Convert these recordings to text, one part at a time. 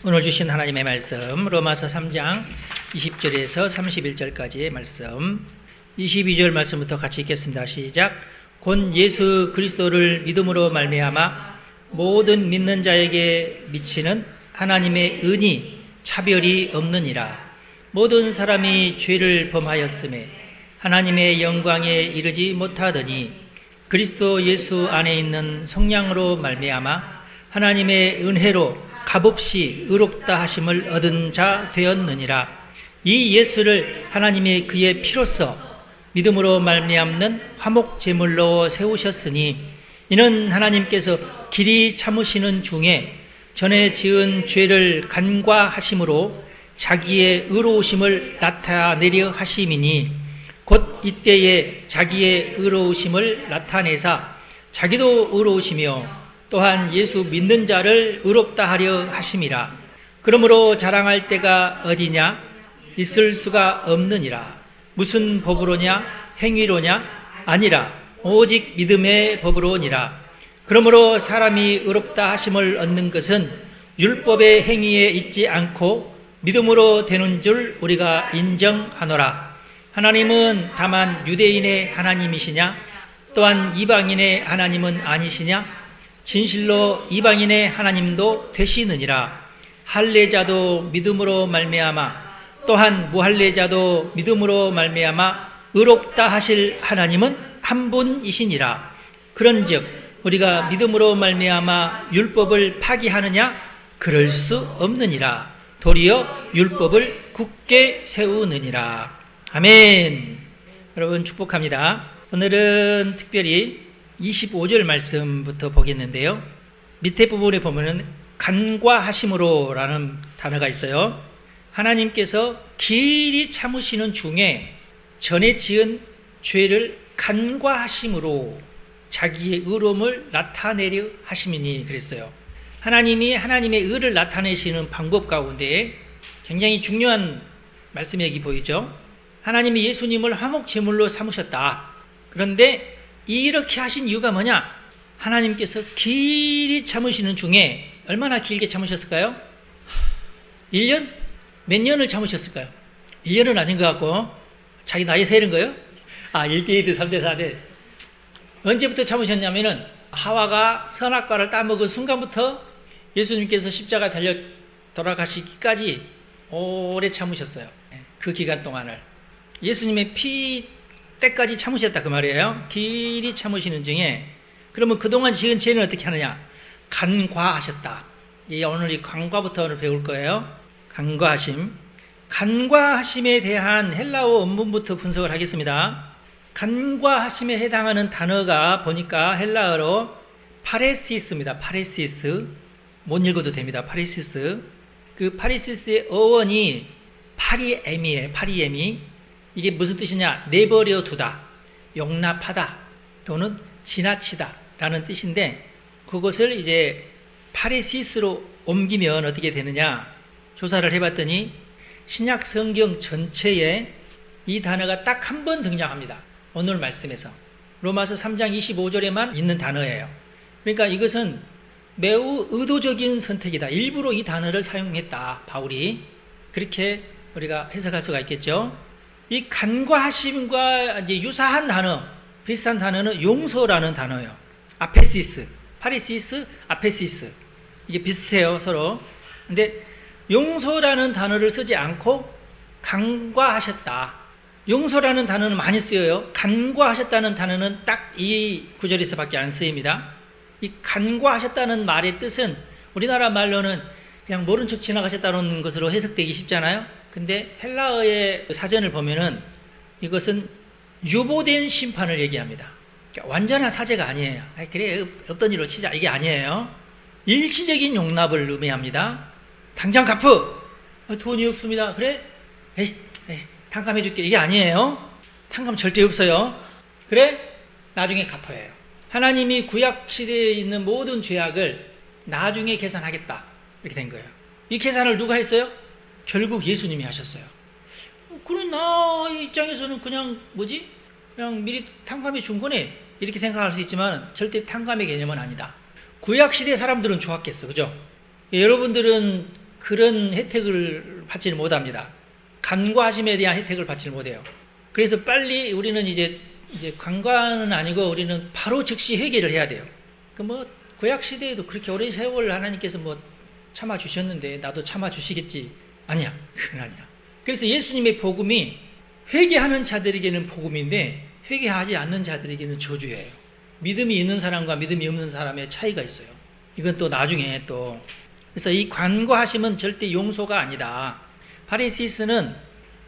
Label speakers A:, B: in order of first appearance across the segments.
A: 오늘 주신 하나님의 말씀 로마서 3장 20절에서 31절까지의 말씀, 22절 말씀부터 같이 읽겠습니다. 시작. 곧 예수 그리스도를 믿음으로 말미암아 모든 믿는 자에게 미치는 하나님의 은이 차별이 없느니라. 모든 사람이 죄를 범하였음에 하나님의 영광에 이르지 못하더니 그리스도 예수 안에 있는 성령으로 말미암아 하나님의 은혜로 값없이 의롭다 하심을 얻은 자 되었느니라. 이 예수를 하나님의 그의 피로써 믿음으로 말미암는 화목 제물로 세우셨으니 이는 하나님께서 길이 참으시는 중에 전에 지은 죄를 간과하심으로 자기의 의로우심을 나타내려 하심이니 곧 이때에 자기의 의로우심을 나타내사 자기도 의로우시며 또한 예수 믿는 자를 의롭다 하려 하심이라. 그러므로 자랑할 때가 어디냐? 있을 수가 없느니라. 무슨 법으로냐? 행위로냐? 아니라 오직 믿음의 법으로니라. 그러므로 사람이 의롭다 하심을 얻는 것은 율법의 행위에 있지 않고 믿음으로 되는 줄 우리가 인정하노라. 하나님은 다만 유대인의 하나님이시냐? 또한 이방인의 하나님은 아니시냐? 진실로 이방인의 하나님도 되시느니라. 할례자도 믿음으로 말미암아 또한 무할례자도 믿음으로 말미암아 의롭다 하실 하나님은 한 분이시니라. 그런즉 우리가 믿음으로 말미암아 율법을 파기하느냐? 그럴 수 없느니라. 도리어 율법을 굳게 세우느니라. 아멘. 여러분 축복합니다. 오늘은 특별히 25절 말씀부터 보겠는데요. 밑에 부분에 보면은 간과하심으로 라는 단어가 있어요. 하나님께서 길이 참으시는 중에 전에 지은 죄를 간과하심으로 자기의 의로움을 나타내려 하심이니 그랬어요. 하나님이 하나님의 의를 나타내시는 방법 가운데 굉장히 중요한 말씀이 여기 보이죠. 하나님이 예수님을 화목 제물로 삼으셨다. 그런데 이렇게 하신 이유가 뭐냐? 하나님께서 길이 참으시는 중에 얼마나 길게 참으셨을까요? 1년? 몇 년을 참으셨을까요? 1년은 아닌 것 같고 자기 나이 세는 거예요? 1대 2대 3대 4대 언제부터 참으셨냐면은 하와가 선악과를 따먹은 순간부터 예수님께서 십자가 달려 돌아가시기까지 오래 참으셨어요. 그 기간 동안을 예수님의 피 때까지 참으셨다 그 말이에요. 길이 참으시는 중에 그러면 그동안 지은 죄는 어떻게 하느냐? 간과하셨다. 오늘 이 간과부터 오늘 배울 거예요. 간과하심. 간과하심에 대한 헬라어 원문부터 분석을 하겠습니다. 간과하심에 해당하는 단어가 보니까 헬라어로 파레시스입니다. 파레시스. 못 읽어도 됩니다. 파레시스. 그 파레시스의 어원이 파리에미예요. 파리에미. 이게 무슨 뜻이냐? 내버려 두다, 용납하다, 또는 지나치다 라는 뜻인데 그것을 이제 파레시스로 옮기면 어떻게 되느냐? 조사를 해봤더니 신약 성경 전체에 이 단어가 딱 한 번 등장합니다. 오늘 말씀에서 로마서 3장 25절에만 있는 단어예요. 그러니까 이것은 매우 의도적인 선택이다. 일부러 이 단어를 사용했다. 바울이 그렇게 우리가 해석할 수가 있겠죠. 이 간과하심과 이제 유사한 단어, 비슷한 단어는 용서라는 단어예요. 아페시스, 파리시스, 아페시스. 이게 비슷해요, 서로. 근데 용서라는 단어를 쓰지 않고 간과하셨다. 용서라는 단어는 많이 쓰여요. 간과하셨다는 단어는 딱 이 구절에서밖에 안 쓰입니다. 이 간과하셨다는 말의 뜻은 우리나라 말로는 그냥 모른 척 지나가셨다는 것으로 해석되기 쉽잖아요. 근데 헬라어의 사전을 보면은 이것은 유보된 심판을 얘기합니다. 그러니까 완전한 사죄가 아니에요. 그래 없던 일로 치자 이게 아니에요. 일시적인 용납을 의미합니다. 당장 갚어. 돈이 없습니다. 그래? 탕감해 줄게. 이게 아니에요. 탕감 절대 없어요. 그래? 나중에 갚아요. 하나님이 구약 시대에 있는 모든 죄악을 나중에 계산하겠다. 이렇게 된 거예요. 이 계산을 누가 했어요? 결국 예수님이 하셨어요. 그래 나 입장에서는 그냥 그냥 미리 탕감해 준 거네 이렇게 생각할 수 있지만 절대 탕감의 개념은 아니다. 구약시대 사람들은 좋았겠어. 그죠? 여러분들은 그런 혜택을 받지를 못합니다. 간과하심에 대한 혜택을 받지를 못해요. 그래서 빨리 우리는 이제 간과는 아니고 우리는 바로 즉시 회개를 해야 돼요. 구약 시대에도 그렇게 오랜 세월 하나님께서 참아 주셨는데 나도 참아 주시겠지. 아니야. 그건 아니야. 그래서 예수님의 복음이 회개하는 자들에게는 복음인데 회개하지 않는 자들에게는 저주예요. 믿음이 있는 사람과 믿음이 없는 사람의 차이가 있어요. 이건 또 나중에 또. 그래서 이 간과하심은 절대 용서가 아니다. 파리시스는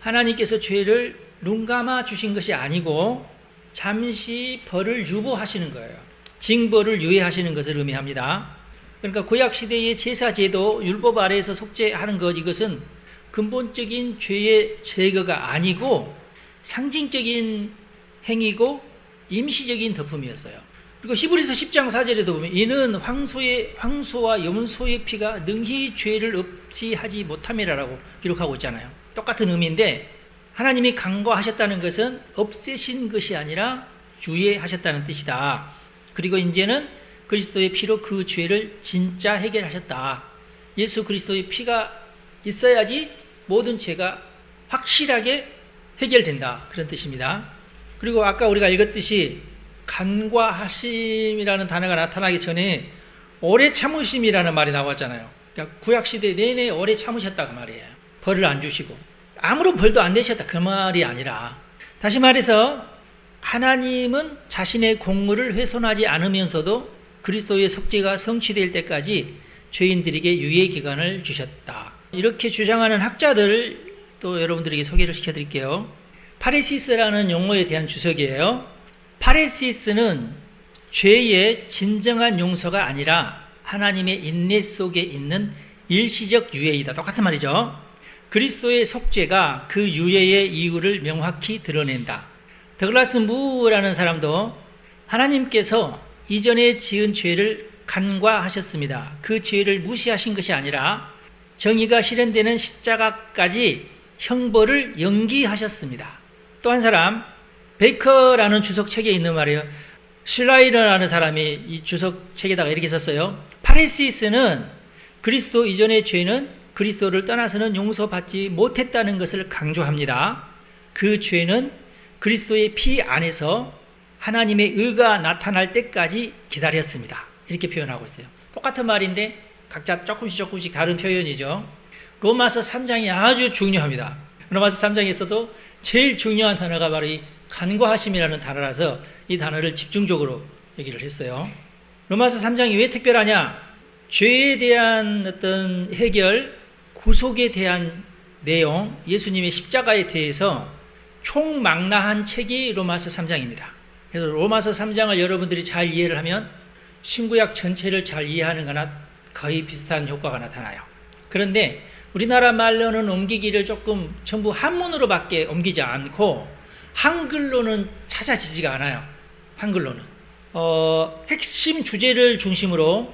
A: 하나님께서 죄를 눈감아 주신 것이 아니고 잠시 벌을 유보하시는 거예요. 징벌을 유예하시는 것을 의미합니다. 그러니까 구약시대의 제사제도 율법 아래에서 속죄하는 것, 이것은 근본적인 죄의 제거가 아니고 상징적인 행위고 임시적인 덮음이었어요. 그리고 히브리서 10장 4절에도 보면 이는 황소와 염소의 피가 능히 죄를 없이 하지 못함이라고 기록하고 있잖아요. 똑같은 의미인데 하나님이 간과하셨다는 것은 없애신 것이 아니라 유예하셨다는 뜻이다. 그리고 이제는 그리스도의 피로 그 죄를 진짜 해결하셨다. 예수 그리스도의 피가 있어야지 모든 죄가 확실하게 해결된다. 그런 뜻입니다. 그리고 아까 우리가 읽었듯이 간과하심이라는 단어가 나타나기 전에 오래 참으심이라는 말이 나왔잖아요. 그러니까 구약시대 내내 오래 참으셨다 그 말이에요. 벌을 안 주시고 아무런 벌도 안 내셨다 그 말이 아니라, 다시 말해서 하나님은 자신의 공의를 훼손하지 않으면서도 그리스도의 속죄가 성취될 때까지 죄인들에게 유예 기간을 주셨다. 이렇게 주장하는 학자들을 또 여러분들에게 소개를 시켜드릴게요. 파레시스라는 용어에 대한 주석이에요. 파레시스는 죄의 진정한 용서가 아니라 하나님의 인내 속에 있는 일시적 유예이다. 똑같은 말이죠. 그리스도의 속죄가 그 유예의 이유를 명확히 드러낸다. 더글라스 무라는 사람도 하나님께서 이전에 지은 죄를 간과하셨습니다. 그 죄를 무시하신 것이 아니라 정의가 실현되는 십자가까지 형벌을 연기하셨습니다. 또 한 사람, 베이커라는 주석책에 있는 말이에요. 슐라이러라는 사람이 이 주석책에다가 이렇게 썼어요. 파레시스는 그리스도 이전의 죄는 그리스도를 떠나서는 용서받지 못했다는 것을 강조합니다. 그 죄는 그리스도의 피 안에서 하나님의 의가 나타날 때까지 기다렸습니다. 이렇게 표현하고 있어요. 똑같은 말인데 각자 조금씩 다른 표현이죠. 로마서 3장이 아주 중요합니다. 로마서 3장에서도 제일 중요한 단어가 바로 이 간과하심이라는 단어라서 이 단어를 집중적으로 얘기를 했어요. 로마서 3장이 왜 특별하냐? 죄에 대한 어떤 해결, 구속에 대한 내용, 예수님의 십자가에 대해서 총망라한 책이 로마서 3장입니다. 그래서 로마서 3장을 여러분들이 잘 이해를 하면 신구약 전체를 잘 이해하는 거나 거의 비슷한 효과가 나타나요. 그런데 우리나라 말로는 옮기기를 조금 전부 한문으로밖에 옮기지 않고 한글로는 찾아지지가 않아요. 한글로는 핵심 주제를 중심으로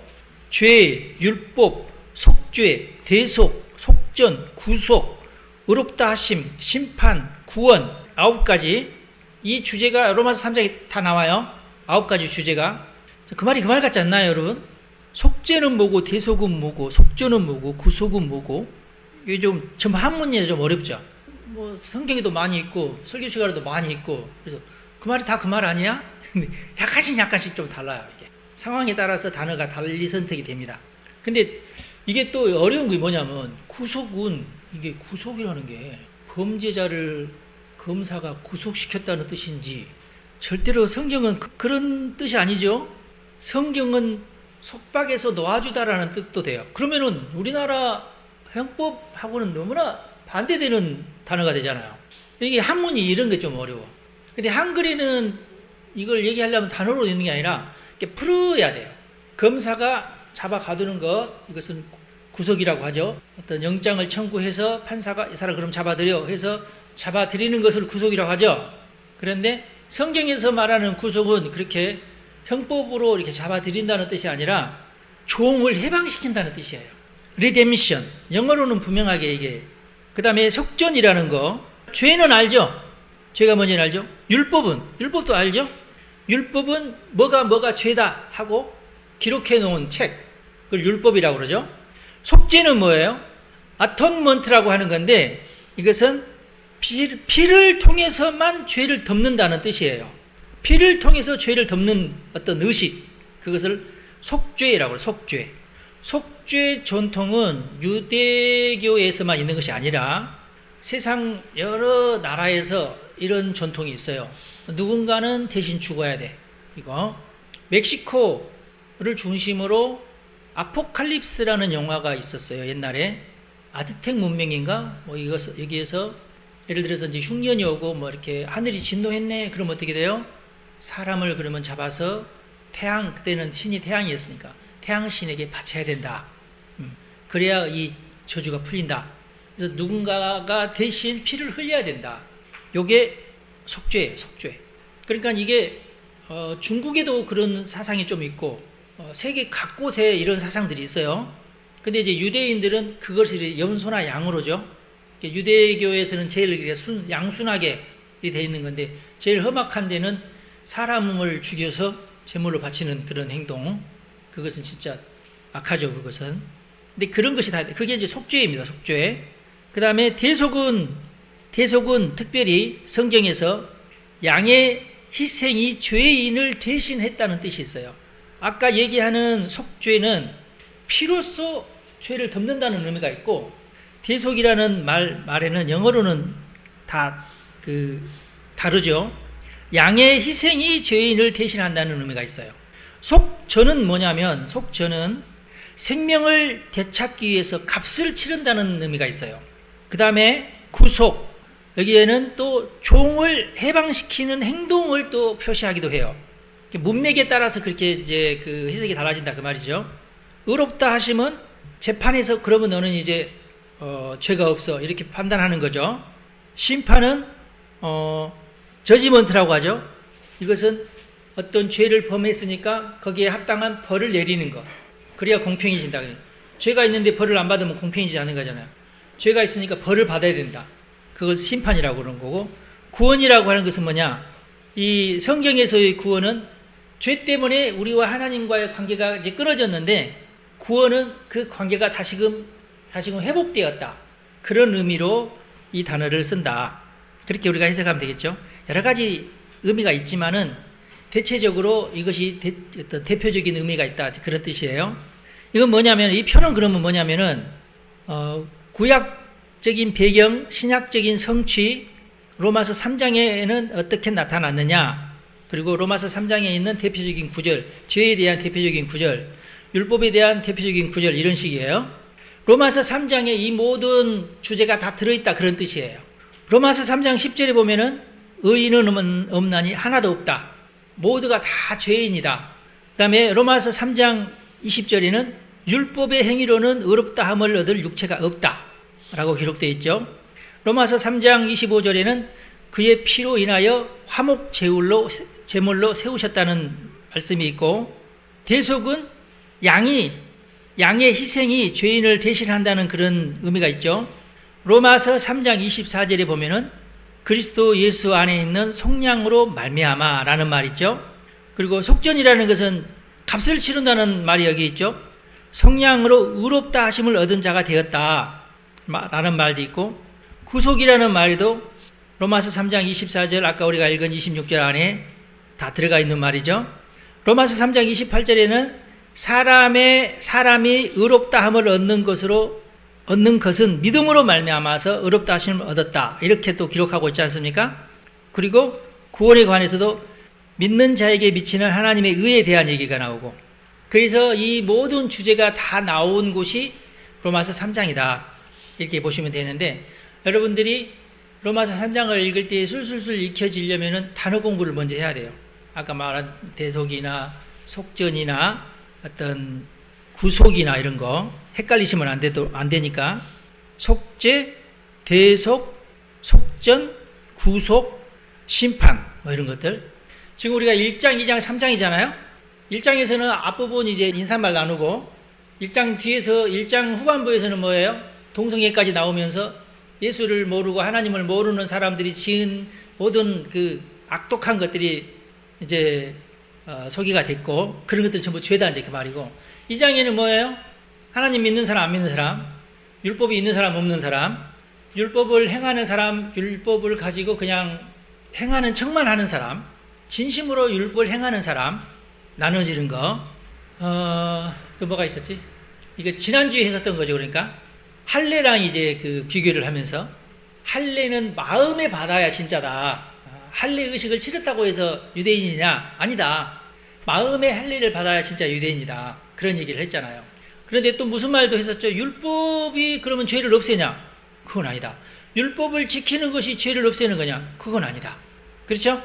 A: 죄, 율법, 속죄, 대속, 속전, 구속, 의롭다 하심, 심판, 구원 9가지, 이 주제가 로마서 3장에 다 나와요. 9가지 주제가. 그 말이 그 말 같지 않나요, 여러분? 속죄는 뭐고, 대속은 뭐고, 속전은 뭐고, 구속은 뭐고. 이게 좀 전부 한문이라 좀 어렵죠. 성경에도 많이 있고 설교 시간에도 많이 있고, 그래서 그 말이 다 그 말 아니야? 약간씩 좀 달라요. 이게 상황에 따라서 단어가 달리 선택이 됩니다. 근데 이게 또 어려운 게 뭐냐면, 구속은, 이게 구속이라는 게 범죄자를 검사가 구속시켰다는 뜻인지, 절대로 성경은 그런 뜻이 아니죠. 성경은 속박에서 놓아주다라는 뜻도 돼요. 그러면은 우리나라 형법하고는 너무나 반대되는 단어가 되잖아요. 이게 한문이 이런 게 좀 어려워. 근데 한글에는 이걸 얘기하려면 단어로 있는 게 아니라 이렇게 풀어야 돼요. 검사가 잡아 가두는 것, 이것은 구속이라고 하죠. 어떤 영장을 청구해서 판사가 이 사람 그럼 잡아들여 해서 잡아들이는 것을 구속이라고 하죠. 그런데 성경에서 말하는 구속은 그렇게 형법으로 이렇게 잡아들인다는 뜻이 아니라 종을 해방시킨다는 뜻이에요. 리뎀션. 영어로는 분명하게 이게. 그 다음에 속전이라는 거. 죄는 알죠? 죄가 뭔지는 알죠? 율법도 알죠? 율법은 뭐가 죄다 하고 기록해 놓은 책. 그걸 율법이라고 그러죠. 속죄는 뭐예요? 아톤먼트라고 하는 건데 이것은 피를 통해서만 죄를 덮는다는 뜻이에요. 피를 통해서 죄를 덮는 어떤 의식, 그것을 속죄라고 해요. 속죄. 속죄 전통은 유대교에서만 있는 것이 아니라 세상 여러 나라에서 이런 전통이 있어요. 누군가는 대신 죽어야 돼. 이거 멕시코를 중심으로 아포칼립스라는 영화가 있었어요. 옛날에 아즈텍 문명인가 뭐 이것을 여기에서 예를 들어서 이제 흉년이 오고 뭐 이렇게 하늘이 진노했네. 그러면 어떻게 돼요? 사람을 그러면 잡아서 태양, 그때는 신이 태양이었으니까 태양 신에게 바쳐야 된다. 그래야 이 저주가 풀린다. 그래서 누군가가 대신 피를 흘려야 된다. 요게 속죄예요. 속죄. 그러니까 이게 중국에도 그런 사상이 좀 있고 세계 각곳에 이런 사상들이 있어요. 근데 이제 유대인들은 그것을 염소나 양으로죠. 유대교에서는 제일 양순하게 돼 있는 건데 제일 험악한 데는 사람을 죽여서 제물로 바치는 그런 행동. 그것은 진짜 악하죠. 그것은. 근데 그런 것이 다 그게 이제 속죄입니다. 속죄. 그 다음에 대속은 특별히 성경에서 양의 희생이 죄인을 대신했다는 뜻이 있어요. 아까 얘기하는 속죄는 피로써 죄를 덮는다는 의미가 있고 대속이라는 말에는 영어로는 다 다르죠. 양의 희생이 죄인을 대신한다는 의미가 있어요. 속전은 뭐냐면 속전은 생명을 되찾기 위해서 값을 치른다는 의미가 있어요. 그 다음에 구속, 여기에는 또 종을 해방시키는 행동을 또 표시하기도 해요. 문맥에 따라서 그렇게 이제 그 해석이 달라진다 그 말이죠. 의롭다 하심은 재판에서 그러면 너는 이제 죄가 없어 이렇게 판단하는 거죠. 심판은 저지먼트라고 하죠. 이것은 어떤 죄를 범했으니까 거기에 합당한 벌을 내리는 것. 그래야 공평해진다. 죄가 있는데 벌을 안 받으면 공평해지지 않는 거잖아요. 죄가 있으니까 벌을 받아야 된다. 그걸 심판이라고 그러는 거고, 구원이라고 하는 것은 뭐냐? 이 성경에서의 구원은 죄 때문에 우리와 하나님과의 관계가 이제 끊어졌는데 구원은 그 관계가 다시금 회복되었다. 그런 의미로 이 단어를 쓴다. 그렇게 우리가 해석하면 되겠죠. 여러 가지 의미가 있지만은 대체적으로 이것이 어떤 대표적인 의미가 있다. 그런 뜻이에요. 이건 뭐냐면 이 표는 그러면 뭐냐면은 구약적인 배경, 신약적인 성취, 로마서 3장에는 어떻게 나타났느냐, 그리고 로마서 3장에 있는 대표적인 구절, 죄에 대한 대표적인 구절, 율법에 대한 대표적인 구절, 이런 식이에요. 로마서 3장에 이 모든 주제가 다 들어있다, 그런 뜻이에요. 로마서 3장 10절에 보면은 의인은 없나니 하나도 없다. 모두가 다 죄인이다. 그 다음에 로마서 3장 20절에는 율법의 행위로는 의롭다 함을 얻을 육체가 없다 라고 기록되어 있죠. 로마서 3장 25절에는 그의 피로 인하여 화목 제물로 세우셨다는 말씀이 있고, 대속은 양의 희생이 죄인을 대신한다는 그런 의미가 있죠. 로마서 3장 24절에 보면은 그리스도 예수 안에 있는 속량으로 말미암아라는 말이 있죠. 그리고 속전이라는 것은 값을 치른다는 말이 여기 있죠. 속량으로 의롭다 하심을 얻은 자가 되었다 라는 말도 있고, 구속이라는 말에도 로마서 3장 24절 아까 우리가 읽은 26절 안에 다 들어가 있는 말이죠. 로마서 3장 28절에는 사람이 의롭다 함을 얻는 것은 믿음으로 말미암아서 의롭다 하심을 얻었다, 이렇게 또 기록하고 있지 않습니까? 그리고 구원에 관해서도 믿는 자에게 미치는 하나님의 의에 대한 얘기가 나오고, 그래서 이 모든 주제가 다 나온 곳이 로마서 3장이다 이렇게 보시면 되는데, 여러분들이 로마서 3장을 읽을 때 술술술 익혀지려면 단어 공부를 먼저 해야 돼요. 아까 말한 대속이나 속전이나 어떤 구속이나 이런 거 헷갈리시면 안 되니까 속죄, 대속, 속전, 구속, 심판 뭐 이런 것들. 지금 우리가 1장, 2장, 3장이잖아요. 1장에서는 앞부분 이제 인사말 나누고, 1장 뒤에서 1장 후반부에서는 뭐예요? 동성애까지 나오면서 예수를 모르고 하나님을 모르는 사람들이 지은 모든 그 악독한 것들이 이제 소개가 됐고, 그런 것들 전부 죄다 이제 그 말이고, 2장에는 뭐예요? 하나님 믿는 사람, 안 믿는 사람. 율법이 있는 사람 없는 사람, 율법을 행하는 사람, 율법을 가지고 그냥 행하는 척만 하는 사람, 진심으로 율법을 행하는 사람 나눠지는 거. 또 뭐가 있었지? 이거 지난주에 했었던 거죠. 그러니까 할례랑 이제 그 비교를 하면서 할례는 마음에 받아야 진짜다. 할례 의식을 치렀다고 해서 유대인이냐? 아니다. 마음에 할례를 받아야 진짜 유대인이다. 그런 얘기를 했잖아요. 그런데 또 무슨 말도 했었죠? 율법이 그러면 죄를 없애냐? 그건 아니다. 율법을 지키는 것이 죄를 없애는 거냐? 그건 아니다. 그렇죠?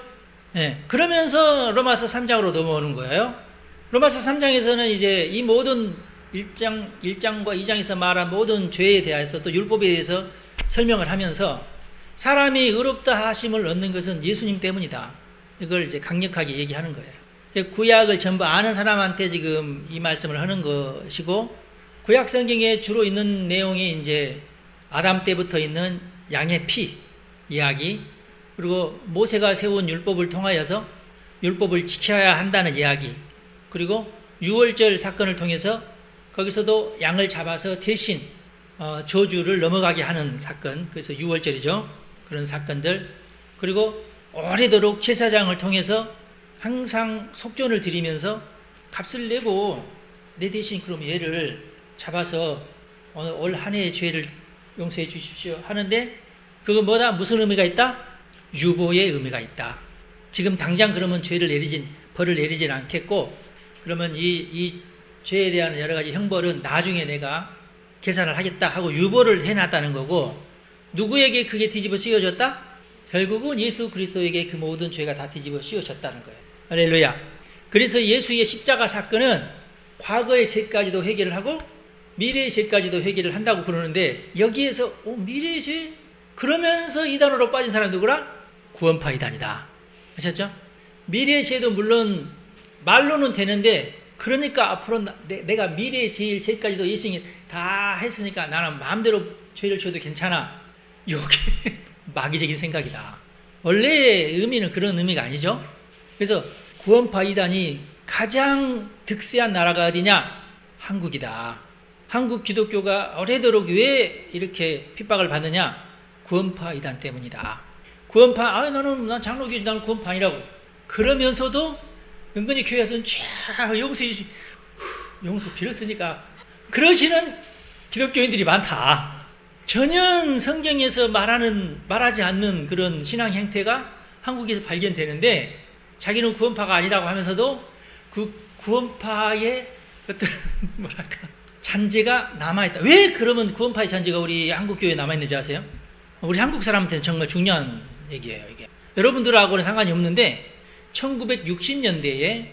A: 예. 그러면서 로마서 3장으로 넘어오는 거예요. 로마서 3장에서는 이제 이 모든 1장과 2장에서 말한 모든 죄에 대해서 또 율법에 대해서 설명을 하면서 사람이 의롭다 하심을 얻는 것은 예수님 때문이다. 이걸 이제 강력하게 얘기하는 거예요. 구약을 전부 아는 사람한테 지금 이 말씀을 하는 것이고, 구약 성경에 주로 있는 내용이 이제 아담 때부터 있는 양의 피 이야기, 그리고 모세가 세운 율법을 통하여서 율법을 지켜야 한다는 이야기, 그리고 유월절 사건을 통해서 거기서도 양을 잡아서 대신 저주를 넘어가게 하는 사건, 그래서 유월절이죠. 그런 사건들, 그리고 오래도록 제사장을 통해서 항상 속전을 드리면서 값을 내고 내 대신 그럼 얘를 잡아서 올 한 해의 죄를 용서해 주십시오 하는데, 그거 뭐다? 무슨 의미가 있다? 유보의 의미가 있다. 지금 당장 그러면 벌을 내리진 않겠고, 그러면 이 죄에 대한 여러 가지 형벌은 나중에 내가 계산을 하겠다 하고 유보를 해놨다는 거고, 누구에게 그게 뒤집어 씌워졌다? 결국은 예수 그리스도에게 그 모든 죄가 다 뒤집어 씌워졌다는 거예요. 할렐루야. 그래서 예수의 십자가 사건은 과거의 죄까지도 해결을 하고 미래의 죄까지도 해결을 한다고 그러는데, 여기에서 미래의 죄? 그러면서 이단으로 빠진 사람 누구라? 구원파 이단이다. 아셨죠? 미래의 죄도 물론 말로는 되는데, 그러니까 앞으로 내가 미래의 죄까지도 예수님이 다 했으니까 나는 마음대로 죄를 져도 괜찮아. 이게 마귀적인 생각이다. 원래의 의미는 그런 의미가 아니죠. 그래서 구원파 이단이 가장 득세한 나라가 어디냐? 한국이다. 한국 기독교가 오래도록 왜 이렇게 핍박을 받느냐? 구원파 이단 때문이다. 구원파, 난 장로교지, 나는 구원파 아니라고. 그러면서도 은근히 교회에서는 용서해 주시, 용서 빌었으니까 그러시는 기독교인들이 많다. 전혀 성경에서 말하지 않는 그런 신앙 행태가 한국에서 발견되는데, 자기는 구원파가 아니라고 하면서도 그 구원파의 어떤 잔재가 남아있다. 왜 그러면 구원파의 잔재가 우리 한국교회에 남아있는지 아세요? 우리 한국 사람한테는 정말 중요한 얘기예요, 이게. 여러분들하고는 상관이 없는데, 1960년대에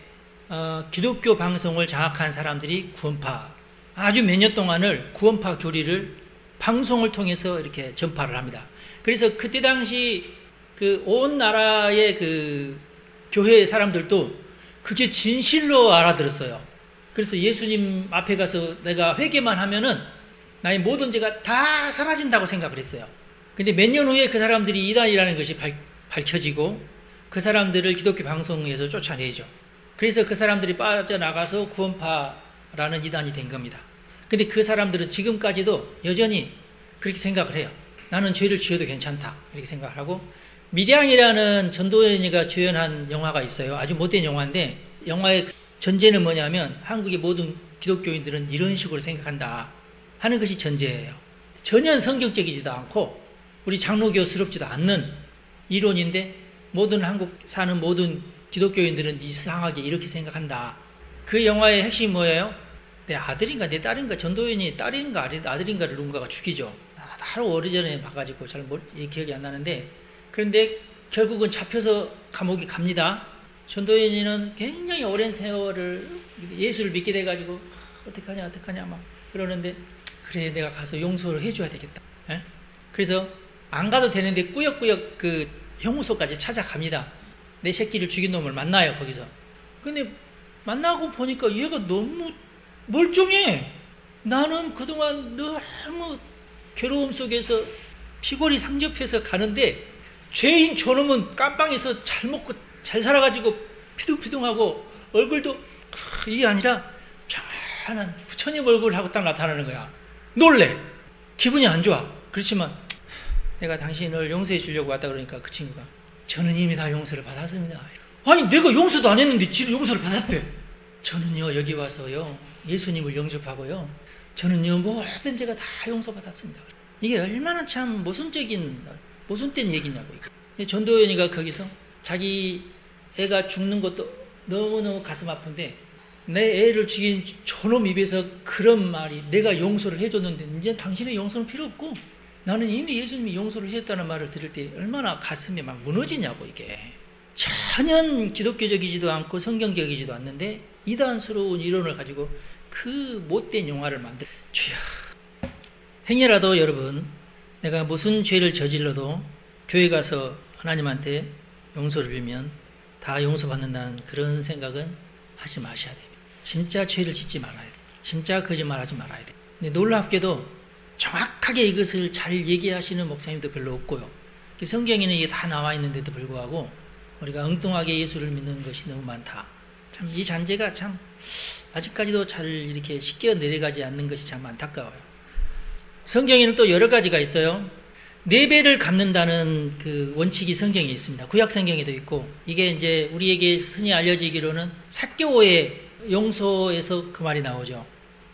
A: 기독교 방송을 장악한 사람들이 구원파, 아주 몇 년 동안을 구원파 교리를 방송을 통해서 이렇게 전파를 합니다. 그래서 그때 당시 그 온 나라의 그 교회 사람들도 그게 진실로 알아들었어요. 그래서 예수님 앞에 가서 내가 회개만 하면은 나의 모든 죄가 다 사라진다고 생각을 했어요. 근데 몇 년 후에 그 사람들이 이단이라는 것이 밝혀지고 그 사람들을 기독교 방송에서 쫓아내죠. 그래서 그 사람들이 빠져나가서 구원파라는 이단이 된 겁니다. 근데 그 사람들은 지금까지도 여전히 그렇게 생각을 해요. 나는 죄를 지어도 괜찮다, 이렇게 생각을 하고. 밀양이라는 전도연이가 주연한 영화가 있어요. 아주 못된 영화인데, 영화의 전제는 뭐냐면 한국의 모든 기독교인들은 이런 식으로 생각한다 하는 것이 전제예요. 전혀 성경적이지도 않고 우리 장로교스럽지도 않는 이론인데, 모든 한국 사는 모든 기독교인들은 이상하게 이렇게 생각한다. 그 영화의 핵심이 뭐예요? 내 아들인가 내 딸인가, 전도연이 딸인가 아들인가를 누군가가 죽이죠. 하루 오래전에 봐가지고 잘 기억이 안 나는데, 그런데 결국은 잡혀서 감옥에 갑니다. 전도연이는 굉장히 오랜 세월을 예수를 믿게 돼가지고 어떡하냐 막 그러는데, 그래 내가 가서 용서를 해줘야 되겠다. 에? 그래서 안 가도 되는데 꾸역꾸역 그 형무소까지 찾아갑니다. 내 새끼를 죽인 놈을 만나요, 거기서. 근데 만나고 보니까 얘가 너무 멀쩡해. 나는 그동안 너무 괴로움 속에서 피골이 상접해서 가는데, 죄인 저놈은 깜빵에서 잘 먹고 잘 살아가지고 피둥피둥하고 얼굴도 이게 아니라 편안한 부처님 얼굴하고 딱 나타나는 거야. 놀래. 기분이 안 좋아. 그렇지만 내가 당신을 용서해 주려고 왔다 그러니까 그 친구가 저는 이미 다 용서를 받았습니다. 아니 내가 용서도 안 했는데 지는 용서를 받았대. 저는요 여기 와서요 예수님을 영접하고요 저는요 모든 죄가 다 용서받았습니다. 이게 얼마나 참 모순된 얘기냐고. 전도연이가 거기서 자기 애가 죽는 것도 너무너무 가슴 아픈데 내 애를 죽인 저놈 입에서 그런 말이 내가 용서를 해줬는데 이제 당신의 용서는 필요 없고 나는 이미 예수님이 용서를 해줬다는 말을 들을 때 얼마나 가슴이 막 무너지냐고. 이게 전혀 기독교적이지도 않고 성경적이지도 않는데 이단스러운 이론을 가지고 그 못된 영화를 만들. 주여, 행여라도 여러분 내가 무슨 죄를 저질러도 교회 가서 하나님한테 용서를 빌면 다 용서받는다는 그런 생각은 하지 마셔야 돼요. 진짜 죄를 짓지 말아야 돼요. 진짜 거짓말하지 말아야 돼요. 근데 놀랍게도 정확하게 이것을 잘 얘기하시는 목사님도 별로 없고요. 성경에는 이게 다 나와 있는데도 불구하고 우리가 엉뚱하게 예수를 믿는 것이 너무 많다. 참 이 잔재가 참 아직까지도 잘 이렇게 쉽게 내려가지 않는 것이 참 안타까워요. 성경에는 또 여러 가지가 있어요. 4배를 갚는다는 그 원칙이 성경에 있습니다. 구약 성경에도 있고 이게 이제 우리에게 흔히 알려지기로는 삭개오의 용서에서 그 말이 나오죠.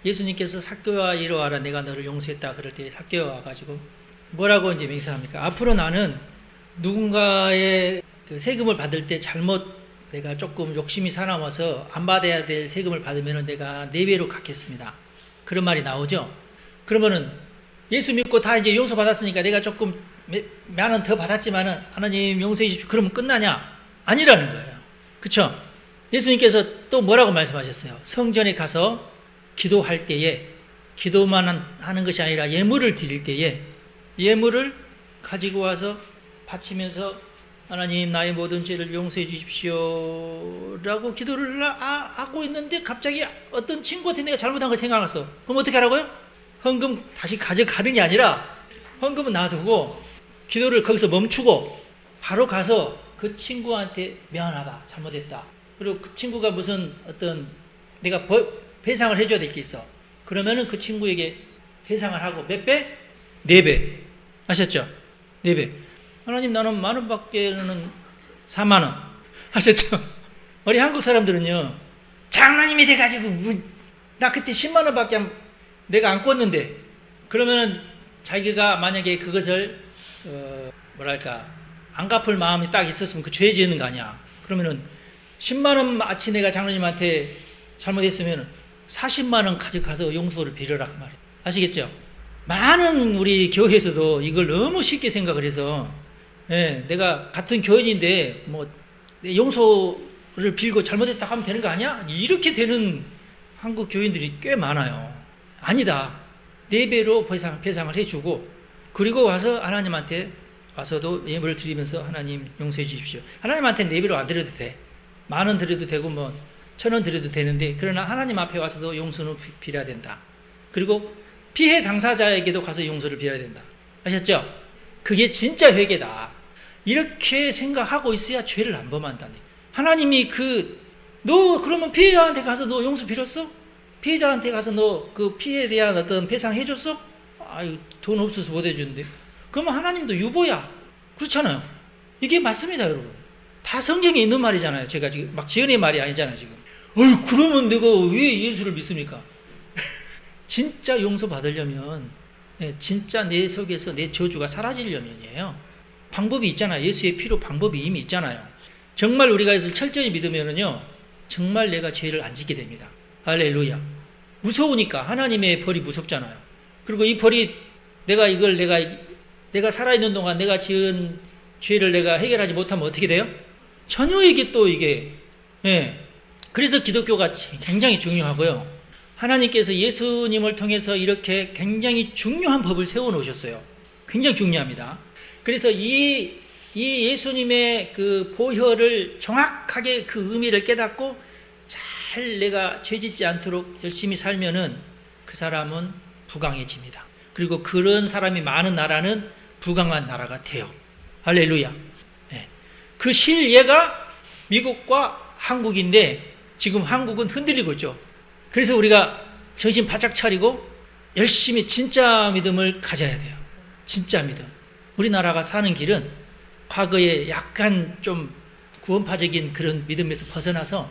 A: 예수님께서 삭개오야 이리 와라 내가 너를 용서했다 그럴 때 삭개오 와가지고 뭐라고 이제 맹세합니까? 앞으로 나는 누군가의 그 세금을 받을 때 잘못 내가 조금 욕심이 사나워서 안 받아야 될 세금을 받으면 내가 4배로 갚겠습니다. 그런 말이 나오죠. 그러면은 예수 믿고 다 이제 용서받았으니까 내가 조금 몇 원 더 받았지만은 하나님 용서해 주십시오. 그러면 끝나냐? 아니라는 거예요. 그렇죠? 예수님께서 또 뭐라고 말씀하셨어요? 성전에 가서 기도할 때에 기도만 하는 것이 아니라 예물을 드릴 때에 예물을 가지고 와서 바치면서 하나님 나의 모든 죄를 용서해 주십시오 라고 기도를 하고 있는데 갑자기 어떤 친구한테 내가 잘못한 걸 생각났어. 그럼 어떻게 하라고요? 헌금 다시 가져가는 게 아니라 헌금은 놔두고 기도를 거기서 멈추고 바로 가서 그 친구한테 미안하다 잘못했다. 그리고 그 친구가 무슨 어떤 내가 배상을 해줘야 될 게 있어. 그러면은 그 친구에게 배상을 하고 몇 배? 4배. 아셨죠? 4배. 하나님 나는 10,000원 밖에는 40,000원. 아셨죠? 우리 한국 사람들은요 장로님이 돼가지고 나 그때 10,000원 밖에 내가 안 꿨는데 그러면은 자기가 만약에 그것을 안 갚을 마음이 딱 있었으면 그 죄 지는 거 아니야. 그러면은 10만 원 마치 내가 장로님한테 잘못했으면 40만 원 가져가서 용서를 빌어라 그 말이에요. 아시겠죠? 많은 우리 교회에서도 이걸 너무 쉽게 생각을 해서 내가 같은 교인인데 뭐 용서를 빌고 잘못했다 하면 되는 거 아니야? 이렇게 되는 한국 교인들이 꽤 많아요. 아니다. 4배로 배상을 해주고 그리고 와서 하나님한테 와서도 예물을 드리면서 하나님 용서해 주십시오. 하나님한테 4배로 안 드려도 돼. 10,000원 드려도 되고 뭐 1,000원 드려도 되는데 그러나 하나님 앞에 와서도 용서는 빌어야 된다. 그리고 피해 당사자에게도 가서 용서를 빌어야 된다. 아셨죠? 그게 진짜 회개다. 이렇게 생각하고 있어야 죄를 안 범한다니까. 하나님이 너 그러면 피해자한테 가서 너 용서 빌었어? 피해자한테 가서 너 그 피해에 대한 어떤 배상 해줬어? 아유 돈 없어서 못 해주는데. 그러면 하나님도 유보야. 그렇잖아요. 이게 맞습니다, 여러분. 다 성경에 있는 말이잖아요. 제가 지금 막 지은의 말이 아니잖아요, 지금. 어이 그러면 내가 왜 예수를 믿습니까? 진짜 용서 받으려면 진짜 내 속에서 내 저주가 사라지려면이에요. 방법이 있잖아요. 예수의 피로 방법이 이미 있잖아요. 정말 우리가 이것을 철저히 믿으면은요, 정말 내가 죄를 안 짓게 됩니다. 할렐루야. 무서우니까 하나님의 벌이 무섭잖아요. 그리고 이 벌이 내가 살아있는 동안 내가 지은 죄를 내가 해결하지 못하면 어떻게 돼요? 자녀에게 또 이게 그래서 기독교가 굉장히 중요하고요. 하나님께서 예수님을 통해서 이렇게 굉장히 중요한 법을 세워놓으셨어요. 굉장히 중요합니다. 그래서 이 예수님의 그 보혈을 정확하게 그 의미를 깨닫고 잘 내가 죄짓지 않도록 열심히 살면은 그 사람은 부강해집니다. 그리고 그런 사람이 많은 나라는 부강한 나라가 돼요. 할렐루야. 그 실예가 미국과 한국인데 지금 한국은 흔들리고 있죠. 그래서 우리가 정신 바짝 차리고 열심히 진짜 믿음을 가져야 돼요. 진짜 믿음. 우리나라가 사는 길은 과거에 약간 좀 구원파적인 그런 믿음에서 벗어나서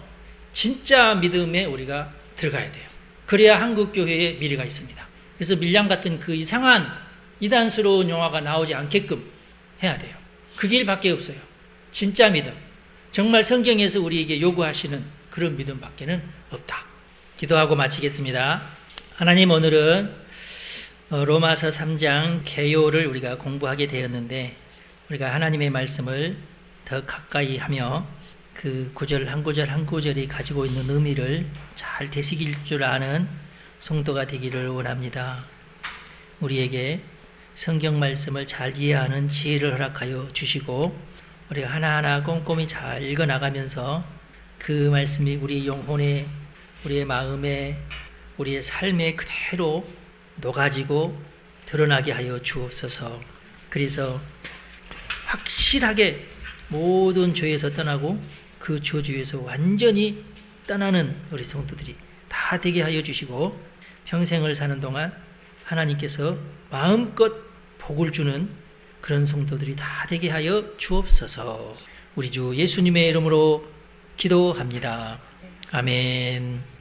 A: 진짜 믿음에 우리가 들어가야 돼요. 그래야 한국 교회에 미래가 있습니다. 그래서 밀양 같은 그 이상한 이단스러운 용어가 나오지 않게끔 해야 돼요. 그 길밖에 없어요. 진짜 믿음. 정말 성경에서 우리에게 요구하시는 그런 믿음밖에는 없다. 기도하고 마치겠습니다. 하나님, 오늘은 로마서 3장 개요를 우리가 공부하게 되었는데 우리가 하나님의 말씀을 더 가까이 하며 그 구절 한 구절 한 구절이 가지고 있는 의미를 잘 되새길 줄 아는 성도가 되기를 원합니다. 우리에게 성경 말씀을 잘 이해하는 지혜를 허락하여 주시고 우리가 하나하나 꼼꼼히 잘 읽어나가면서 그 말씀이 우리 영혼에, 우리의 마음에, 우리의 삶에 그대로 녹아지고 드러나게 하여 주옵소서. 그래서 확실하게 모든 죄에서 떠나고 그 저주에서 완전히 떠나는 우리 성도들이 다 되게 하여 주시고 평생을 사는 동안 하나님께서 마음껏 복을 주는 그런 성도들이 다 되게 하여 주옵소서. 우리 주 예수님의 이름으로 기도합니다. 아멘.